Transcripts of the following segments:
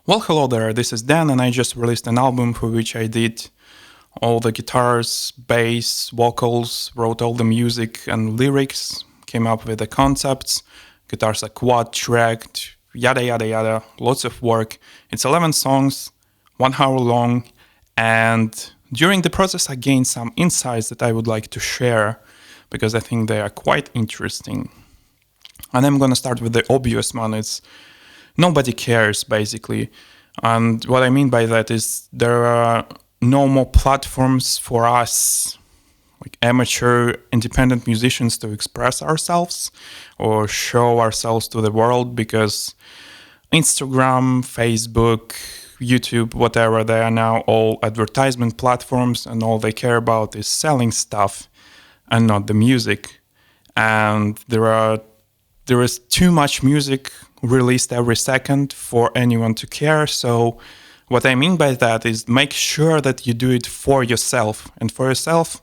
Well, hello there, this is Dan, and I just released an album for which I did all the guitars, bass, vocals, wrote all the music and lyrics, came up with the concepts. Guitars are quad tracked, yada yada yada, lots of work. It's 11 songs, 1 hour long, and during the process I gained some insights that I would like to share because I think they are quite interesting. And I'm gonna start with the obvious one. It's nobody cares, basically. And what I mean by that is there are no more platforms for us, like amateur independent musicians, to express ourselves or show ourselves to the world, because Instagram, Facebook, YouTube, whatever, they are now all advertisement platforms, and all they care about is selling stuff and not the music. And there is too much music released every second for anyone to care. So what I mean by that is make sure that you do it for yourself. And for yourself,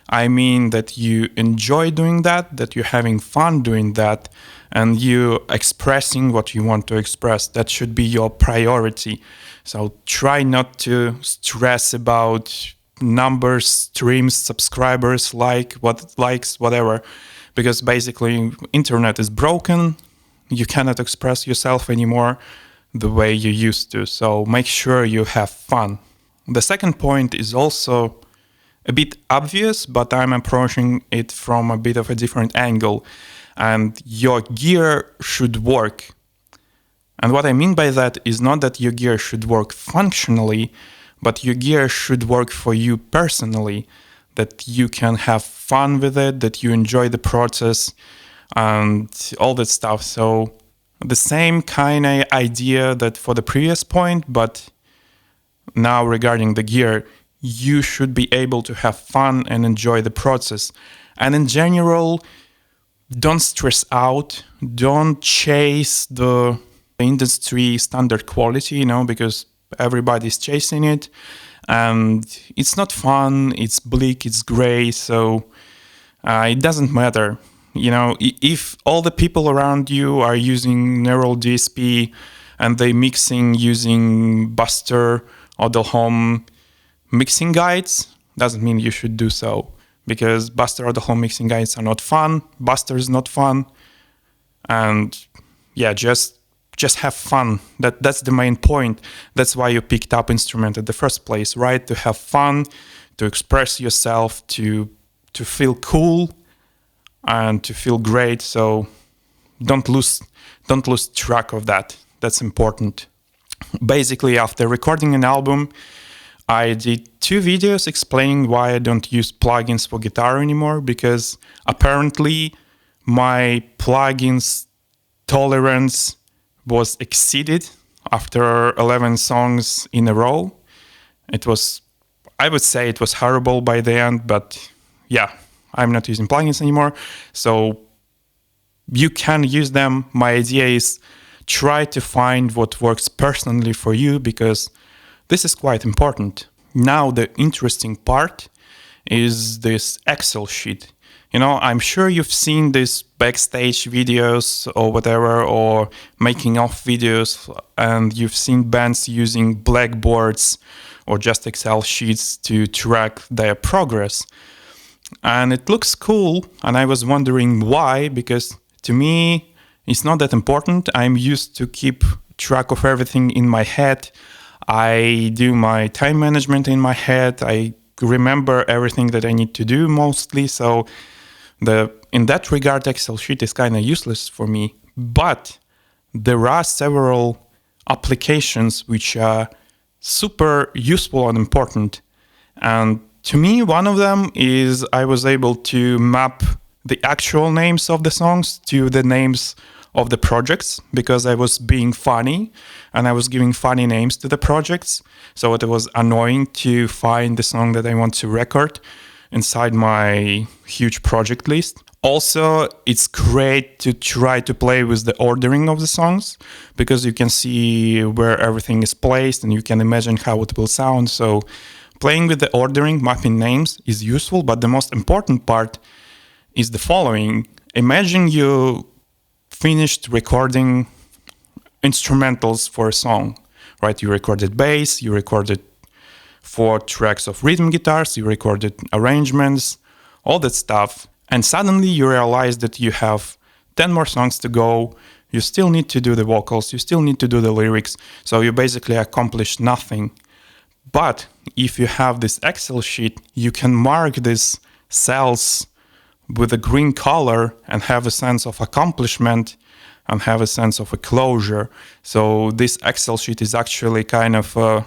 I mean that you enjoy doing that you're having fun doing that, and you expressing what you want to express. That should be your priority. So try not to stress about numbers, streams, subscribers, likes, whatever, because basically internet is broken. You cannot express yourself anymore the way you used to. So make sure you have fun. The second point is also a bit obvious, but I'm approaching it from a bit of a different angle. And your gear should work. And what I mean by that is not that your gear should work functionally, but your gear should work for you personally, that you can have fun with it, that you enjoy the process, and all that stuff. So the same kind of idea that for the previous point, but now regarding the gear, you should be able to have fun and enjoy the process. And in general, don't stress out, don't chase the industry standard quality, because everybody's chasing it, and it's not fun, it's bleak, it's gray, so it doesn't matter. If all the people around you are using neural DSP and they mixing using Buster or the home mixing guides, doesn't mean you should do so, because Buster or the home mixing guides are not fun, Buster is not fun, and yeah, just have fun. That's the main point. That's why you picked up instrument in the first place, right? To have fun, to express yourself, to feel cool, and to feel great. So don't lose track of that. That's important. Basically, after recording an album, I did 2 videos explaining why I don't use plugins for guitar anymore, because apparently my plugins tolerance was exceeded after 11 songs in a row. I would say it was horrible by the end, but yeah, I'm not using plugins anymore. So you can use them. My idea is try to find what works personally for you, because this is quite important. Now the interesting part is this Excel sheet. I'm sure you've seen these backstage videos or whatever, or making of videos, and you've seen bands using blackboards or just Excel sheets to track their progress. And it looks cool, and I was wondering why, because to me, it's not that important. I'm used to keep track of everything in my head. I do my time management in my head. I remember everything that I need to do mostly, so in that regard, Excel sheet is kind of useless for me. But there are several applications which are super useful and important. And to me, one of them is I was able to map the actual names of the songs to the names of the projects, because I was being funny and I was giving funny names to the projects. So it was annoying to find the song that I want to record inside my huge project list. Also, it's great to try to play with the ordering of the songs, because you can see where everything is placed and you can imagine how it will sound. So playing with the ordering, mapping names is useful, but the most important part is the following. Imagine you finished recording instrumentals for a song. right? You recorded bass, you recorded 4 tracks of rhythm guitars, you recorded arrangements, all that stuff. And suddenly you realize that you have 10 more songs to go. You still need to do the vocals, you still need to do the lyrics. So you basically accomplished nothing. But if you have this Excel sheet, you can mark these cells with a green color and have a sense of accomplishment and have a sense of a closure. So this Excel sheet is actually kind of a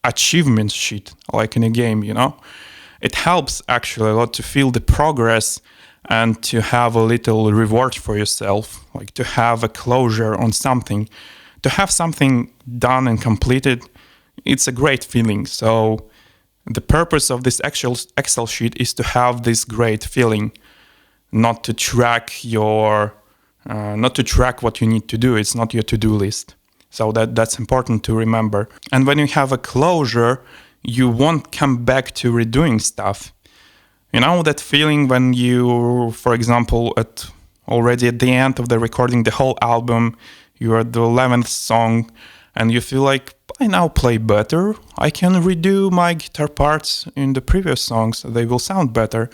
achievement sheet, like in a game, you know? It helps actually a lot to feel the progress and to have a little reward for yourself, like to have a closure on something. To have something done and completed, it's a great feeling. So the purpose of this Excel sheet is to have this great feeling, not to track what you need to do. It's not your to-do list. So that's important to remember. And when you have a closure, you won't come back to redoing stuff. You know that feeling when you, for example, already at the end of the recording the whole album, you're at the 11th song, and you feel like, I now play better. I can redo my guitar parts in the previous songs. They will sound better.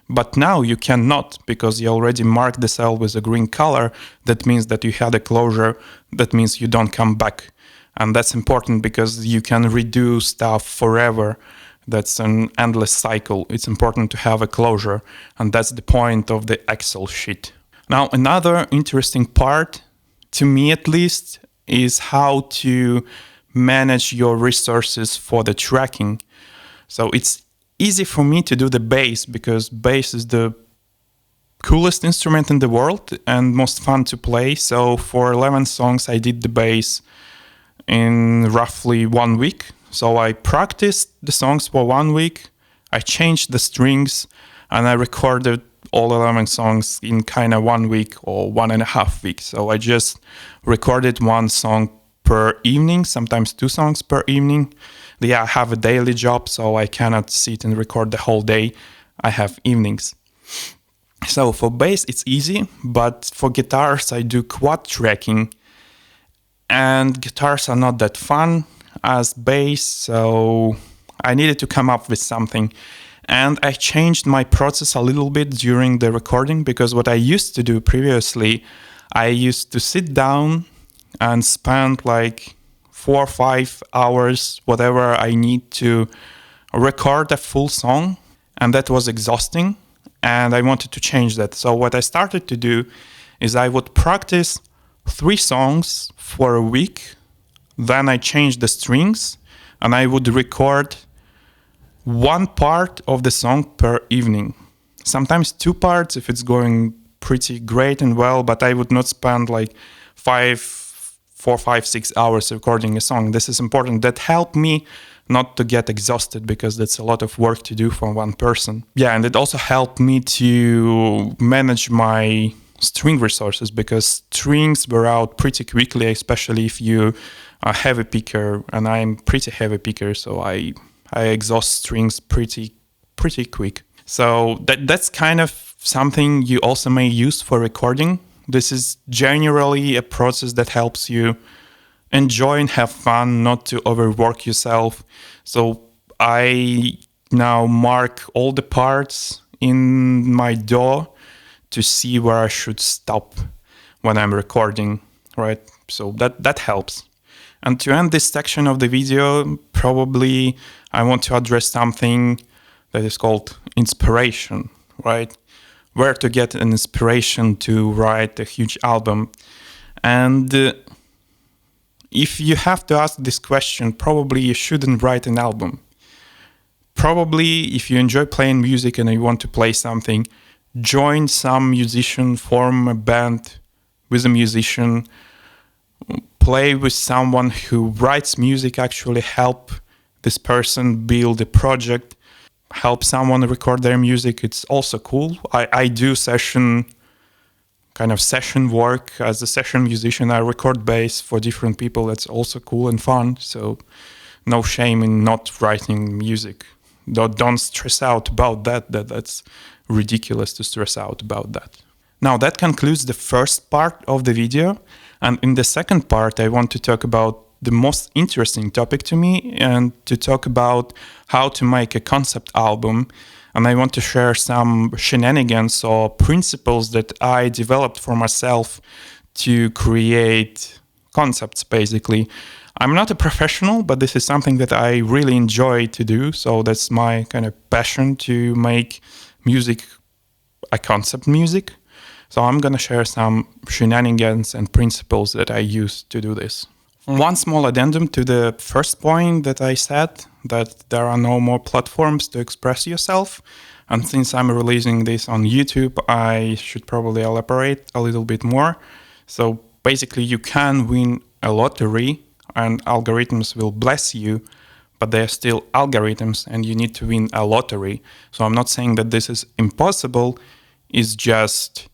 But now you cannot, because you already marked the cell with a green color. That means that you had a closure. That means you don't come back. And that's important because you can redo stuff forever. That's an endless cycle. It's important to have a closure. And that's the point of the Excel sheet. Now, another interesting part, to me at least, is how to manage your resources for the tracking. So it's easy for me to do the bass because bass is the coolest instrument in the world and most fun to play. So for 11 songs, I did the bass in roughly 1 week. So I practiced the songs for 1 week. I changed the strings and I recorded all 11 songs in kind of 1 week or 1.5 weeks. So I just recorded 1 song per evening, sometimes 2 songs per evening. Yeah, I have a daily job, so I cannot sit and record the whole day. I have evenings. So for bass, it's easy, but for guitars, I do quad tracking. And guitars are not that fun as bass, so I needed to come up with something. And I changed my process a little bit during the recording, because what I used to do previously, I used to sit down and spend like 4 or 5 hours, whatever I need to record a full song. And that was exhausting. And I wanted to change that. So what I started to do is I would practice 3 songs for a week. Then I changed the strings and I would record 1 part of the song per evening. Sometimes 2 parts if it's going pretty great and well, but I would not spend like 4, 5, 6 hours recording a song. This is important. That helped me not to get exhausted because that's a lot of work to do for one person. Yeah, and it also helped me to manage my string resources because strings wear out pretty quickly, especially if you are a heavy picker, and I'm pretty heavy picker, so I exhaust strings pretty quick. So that's kind of something you also may use for recording. This is generally a process that helps you enjoy and have fun, not to overwork yourself. So I now mark all the parts in my DAW to see where I should stop when I'm recording, right? So that helps. And to end this section of the video, probably I want to address something that is called inspiration, right? Where to get an inspiration to write a huge album. And if you have to ask this question, probably you shouldn't write an album. Probably if you enjoy playing music and you want to play something, join some musician, form a band with a musician, play with someone who writes music, actually help this person build a project, help someone record their music. It's also cool. I do session work as a session musician. I record bass for different people. That's also cool and fun. So no shame in not writing music. Don't stress out about that. That's ridiculous to stress out about that. Now that concludes the first part of the video. And in the second part, I want to talk about the most interesting topic to me, and to talk about how to make a concept album. And I want to share some shenanigans or principles that I developed for myself to create concepts, basically. I'm not a professional, but this is something that I really enjoy to do. So that's my kind of passion, to make music a concept music. So I'm going to share some shenanigans and principles that I use to do this. One small addendum to the first point that I said, that there are no more platforms to express yourself. And since I'm releasing this on YouTube, I should probably elaborate a little bit more. So basically, you can win a lottery and algorithms will bless you, but they are still algorithms and you need to win a lottery. So I'm not saying that this is impossible. It's just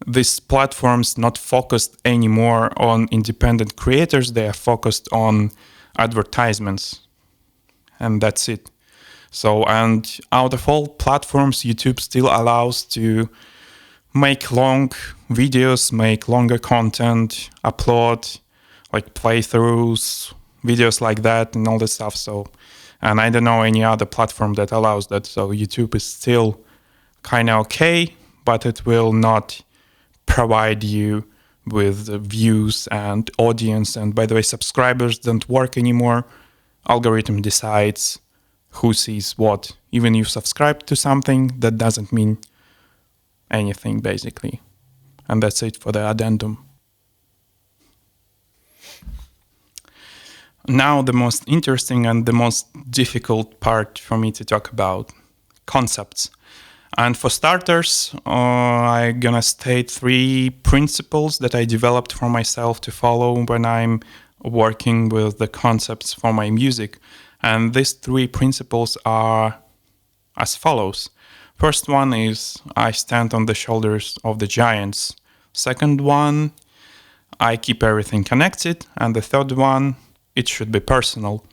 these platforms not focused anymore on independent creators. They are focused on advertisements, and that's it. So, and out of all platforms, YouTube still allows to make long videos, make longer content, upload like playthroughs, videos like that, and all this stuff. So, and I don't know any other platform that allows that. So YouTube is still kind of okay, but it will not provide you with views and audience. And by the way, subscribers don't work anymore. Algorithm decides who sees what. Even if you subscribe to something, that doesn't mean anything, basically. And that's it for the addendum. Now the most interesting and the most difficult part for me to talk about, concepts. And for starters, I'm gonna state 3 principles that I developed for myself to follow when I'm working with the concepts for my music. And these 3 principles are as follows. First one is, I stand on the shoulders of the giants. Second one, I keep everything connected. And the third one, it should be personal.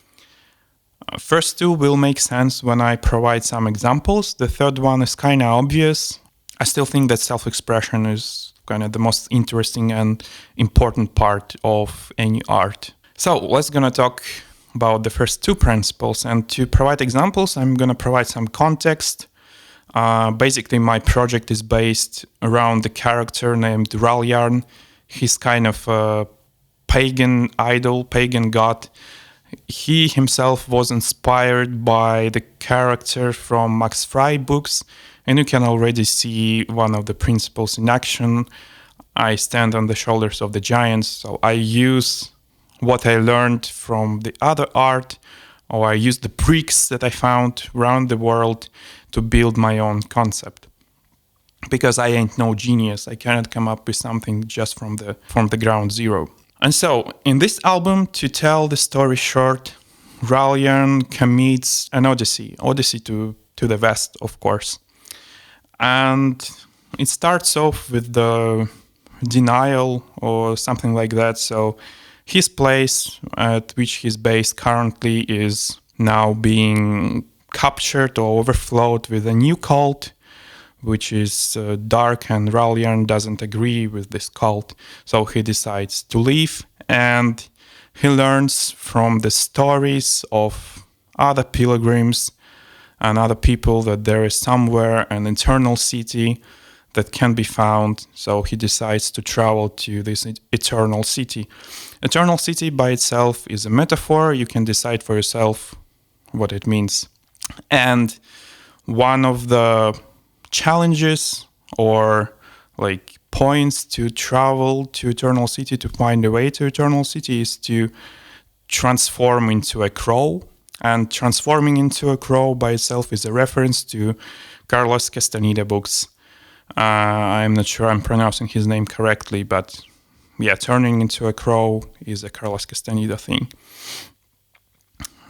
First 2 will make sense when I provide some examples. The third one is kind of obvious. I still think that self-expression is kind of the most interesting and important part of any art. So let's gonna talk about the first 2 principles. And to provide examples, I'm gonna provide some context. Basically, my project is based around the character named Raljarn. He's kind of a pagan idol, pagan god. He himself was inspired by the character from Max Frey books, and you can already see one of the principles in action. I stand on the shoulders of the giants, so I use what I learned from the other art, or I use the bricks that I found around the world to build my own concept. Because I ain't no genius, I cannot come up with something just from the ground zero. And so, in this album, to tell the story short, Raljarn commits an odyssey to the west, of course. And it starts off with the denial or something like that. So his place at which he's based currently is now being captured or overflowed with a new cult, which is dark, and Raljarn doesn't agree with this cult. So he decides to leave, and he learns from the stories of other pilgrims and other people that there is somewhere an eternal city that can be found. So he decides to travel to this eternal city. Eternal city by itself is a metaphor. You can decide for yourself what it means. And one of the challenges or like points to travel to eternal city, to find a way to eternal city, is to transform into a crow. And transforming into a crow by itself is a reference to Carlos Castaneda books. I'm not sure I'm pronouncing his name correctly, but yeah, turning into a crow is a Carlos Castaneda thing.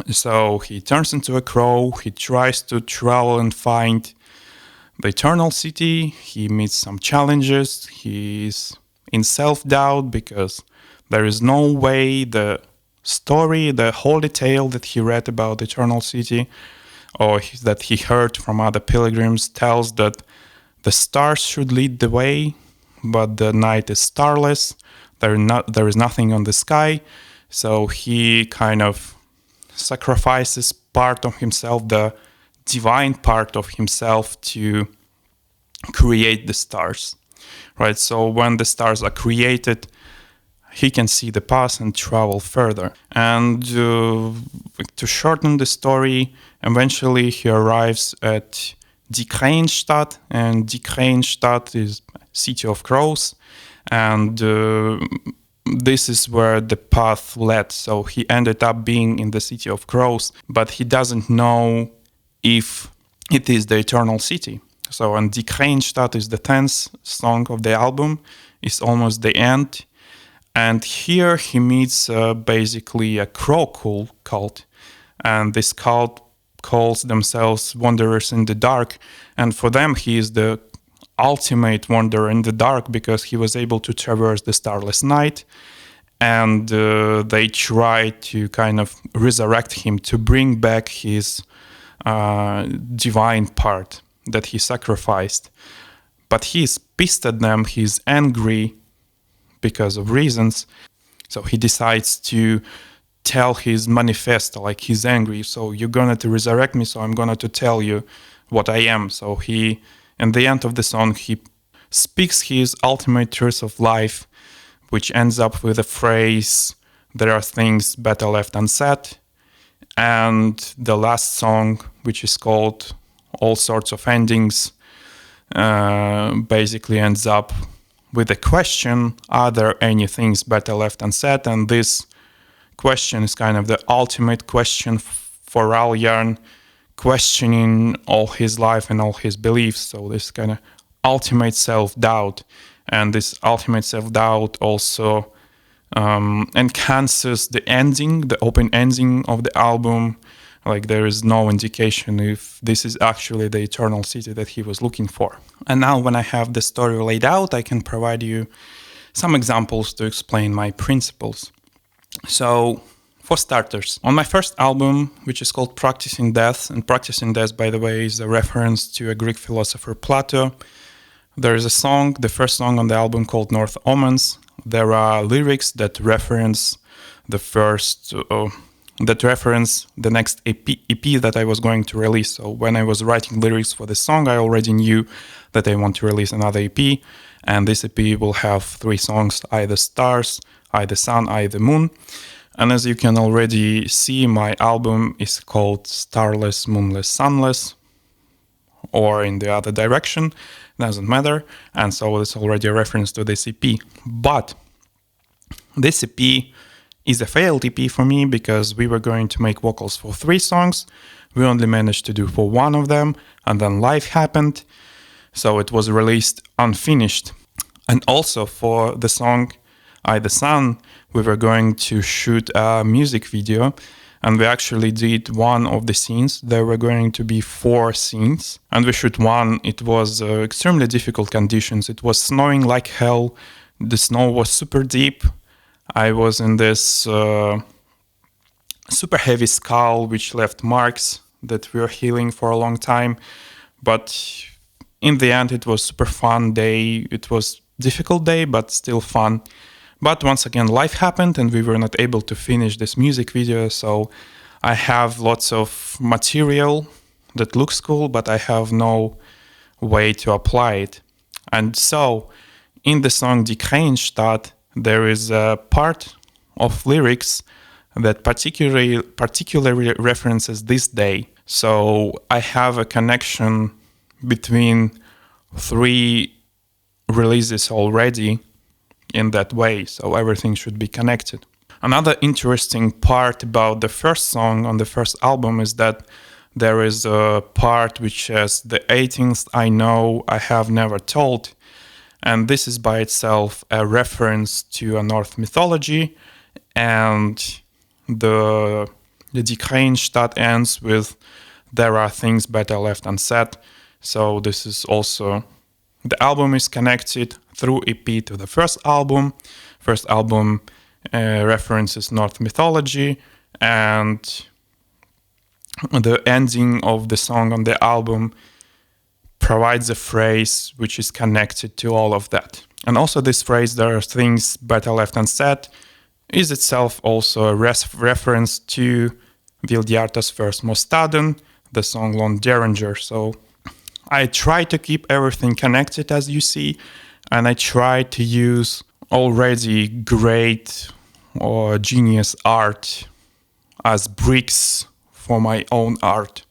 So he turns into a crow, he tries to travel and find the eternal city, he meets some challenges, he's in self-doubt because there is no way the story, the holy tale that he read about the eternal city or that he heard from other pilgrims tells that the stars should lead the way, but the night is starless, there is nothing on the sky, So he kind of sacrifices part of himself, the divine part of himself, to create the stars, right? So when the stars are created, he can see the path and travel further. And to shorten the story, eventually he arrives at Die Krähenstadt, and Die Krähenstadt is city of crows, and this is where the path led. So he ended up being in the city of crows, but he doesn't know if it is the eternal city. So, and Die Krähenstadt is the 10th song of the album. It's almost the end. And here he meets basically a crow cult. And this cult calls themselves Wanderers in the Dark. And for them, he is the ultimate wanderer in the dark because he was able to traverse the starless night. And they try to kind of resurrect him, to bring back his divine part that he sacrificed. But he's pissed at them, he's angry because of reasons. So he decides to tell his manifesto, like he's angry. So you're gonna to resurrect me, so I'm gonna to tell you what I am. So he, in the end of the song, he speaks his ultimate truth of life, which ends up with a phrase, "There are things better left unsaid." And the last song, which is called All Sorts of Endings, basically ends up with a question, are there any things better left unsaid? And this question is kind of the ultimate question for Aljarn, questioning all his life and all his beliefs. So this kind of ultimate self-doubt. And this ultimate self-doubt also enhances the ending, the open ending of the album. Like there is no indication if this is actually the eternal city that he was looking for. And now when I have the story laid out, I can provide you some examples to explain my principles. So, for starters, on my first album, which is called Practicing Death, and Practicing Death, by the way, is a reference to a Greek philosopher Plato, there is a song, the first song on the album called North Omens. There are lyrics that reference the first... that reference the next EP that I was going to release. So when I was writing lyrics for the song, I already knew that I want to release another EP, and this EP will have 3 songs, I the Stars, I the Sun, I the Moon. And as you can already see, my album is called Starless, Moonless, Sunless, or in the other direction, doesn't matter. And so it's already a reference to this EP. But this EP is a failed EP for me because we were going to make vocals for 3 songs. We only managed to do for 1 of them, and then life happened. So it was released unfinished. And also for the song I the Sun, we were going to shoot a music video, and we actually did 1 of the scenes. There were going to be 4 scenes, and we shoot 1. It was extremely difficult conditions. It was snowing like hell. The snow was super deep. I was in this super heavy skull, which left marks that we were healing for a long time. But in the end, it was super fun day. It was difficult day, but still fun. But once again, life happened and we were not able to finish this music video. So I have lots of material that looks cool, but I have no way to apply it. And so in the song Die Krähenstadt, there is a part of lyrics that particularly references this day. So I have a connection between 3 releases already in that way, so everything should be connected. Another interesting part about the first song on the first album is that there is a part which says, "The 18th I know, I have never told." And this is by itself a reference to a Norse mythology, and the Die Krähenstadt ends with, "There are things better left unsaid." So this is also, the album is connected through EP to the first album. First album references Norse mythology, and the ending of the song on the album provides a phrase which is connected to all of that. And also this phrase, "There are things better left unsaid," is itself also a reference to Vildiartas first Mostaden, the song Lon Derringer. So I try to keep everything connected, as you see, and I try to use already great or genius art as bricks for my own art.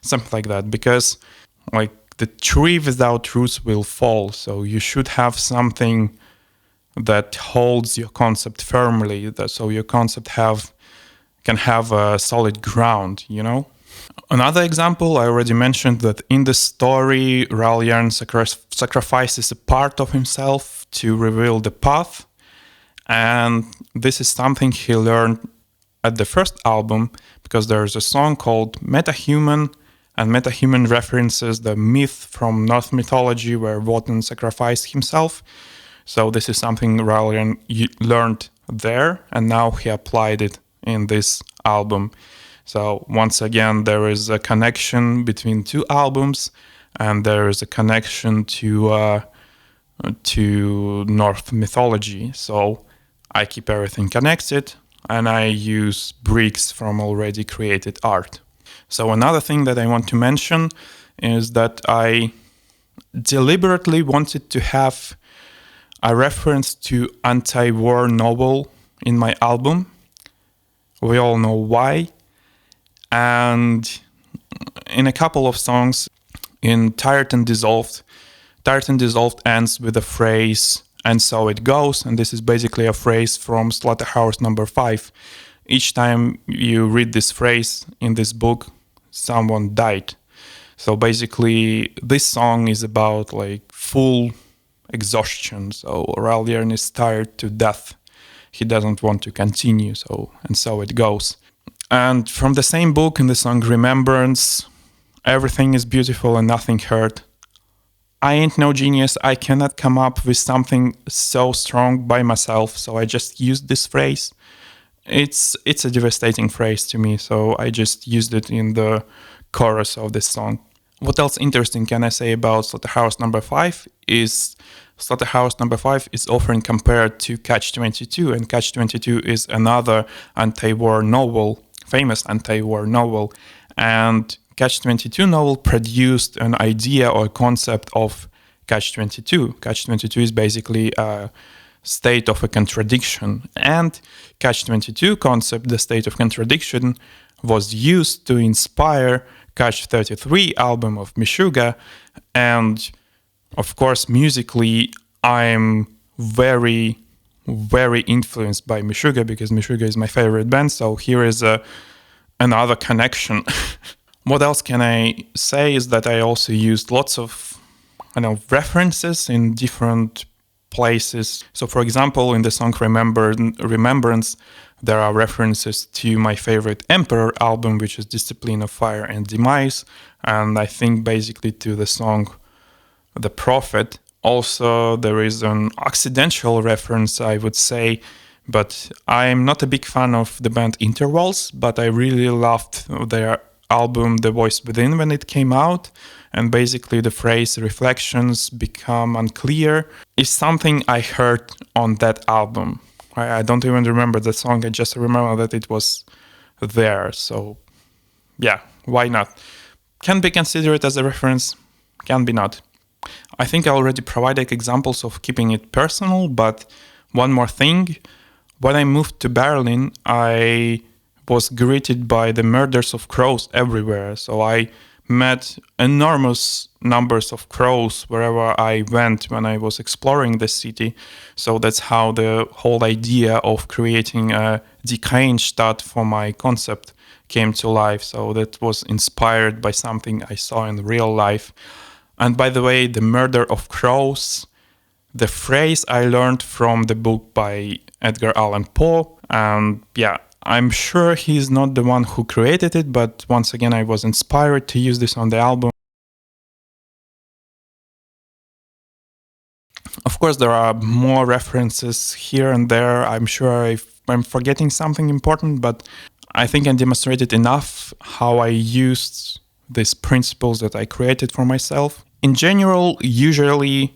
Something like that, because like the tree without roots will fall, so you should have something that holds your concept firmly, so your concept can have a solid ground, you know? Another example, I already mentioned that in the story, Ralyan sacrifices a part of himself to reveal the path. And this is something he learned at the first album, because there's a song called Metahuman, and Metahuman references the myth from Norse mythology where Wotan sacrificed himself. So this is something Ralyan learned there, and now he applied it in this album. So once again, there is a connection between two albums, and there is a connection to Norse mythology. So I keep everything connected, and I use bricks from already created art. So another thing that I want to mention is that I deliberately wanted to have a reference to anti-war novel in my album. We all know why. And in a couple of songs, in Tired and Dissolved ends with a phrase, "and so it goes," and this is basically a phrase from Slaughterhouse Number 5. Each time you read this phrase in this book, someone died. So basically, this song is about like full exhaustion. So Ralyan is tired to death. He doesn't want to continue, and so it goes. And from the same book, in the song Remembrance, everything is beautiful and nothing hurt. I ain't no genius. I cannot come up with something so strong by myself, so I just used this phrase. It's a devastating phrase to me, so I just used it in the chorus of this song. What else interesting can I say about Slaughterhouse Number 5 is Slaughterhouse Number 5 is often compared to Catch-22, and Catch-22 is another anti-war novel, famous anti-war novel, and Catch-22 novel produced an idea or concept of Catch-22. Catch-22 is basically a state of a contradiction, and Catch-22 concept, the state of contradiction, was used to inspire Catch-33 album of Meshuggah. And of course, musically, I'm very, very influenced by Meshuggah, because Meshuggah is my favorite band. So here is another connection. What else can I say is that I also used lots of references in different places. So for example, in the song Remembrance, there are references to my favorite Emperor album, which is Discipline of Fire and Demise, and I think basically to the song The Prophet. Also, there is an accidental reference, I would say, but I'm not a big fan of the band Intervals, but I really loved their album The Voice Within when it came out, and basically the phrase "reflections become unclear" is something I heard on that album. I don't even remember the song, I just remember that it was there. So yeah, why not? Can be considered as a reference, can be not. I think I already provided examples of keeping it personal, but one more thing. When I moved to Berlin, I was greeted by the murders of crows everywhere. So I met enormous numbers of crows wherever I went when I was exploring the city. So that's how the whole idea of creating a decaying Stadt for my concept came to life. So that was inspired by something I saw in real life. And by the way, the murder of crows, the phrase I learned from the book by Edgar Allan Poe. And yeah, I'm sure he's not the one who created it, but once again, I was inspired to use this on the album. Of course, there are more references here and there. I'm sure I'm forgetting something important, but I think I demonstrated enough how I used these principles that I created for myself. In general, usually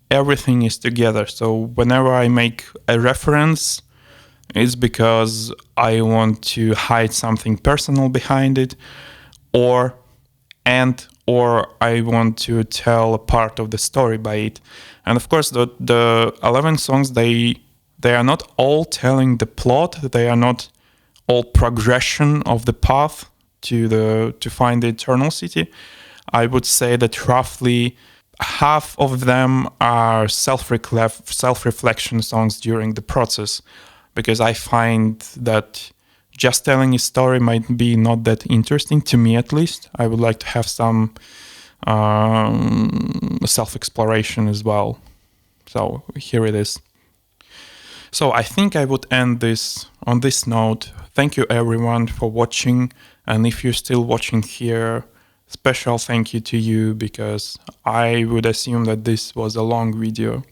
everything is together. So whenever I make a reference, It's because I want to hide something personal behind it, or I want to tell a part of the story by it. And of course, the 11 songs, they are not all telling the plot. They are not all progression of the path to find the eternal city. I would say that roughly half of them are self-reflection songs during the process, because I find that just telling a story might be not that interesting to me, at least. I would like to have some self-exploration as well. So here it is. So I think I would end this on this note. Thank you everyone for watching, and if you're still watching here, special thank you to you, because I would assume that this was a long video.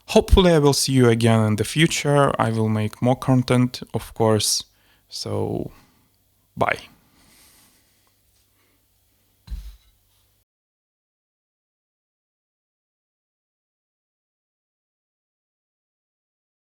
Hopefully I will see you again in the future. I will make more content, of course. So, bye.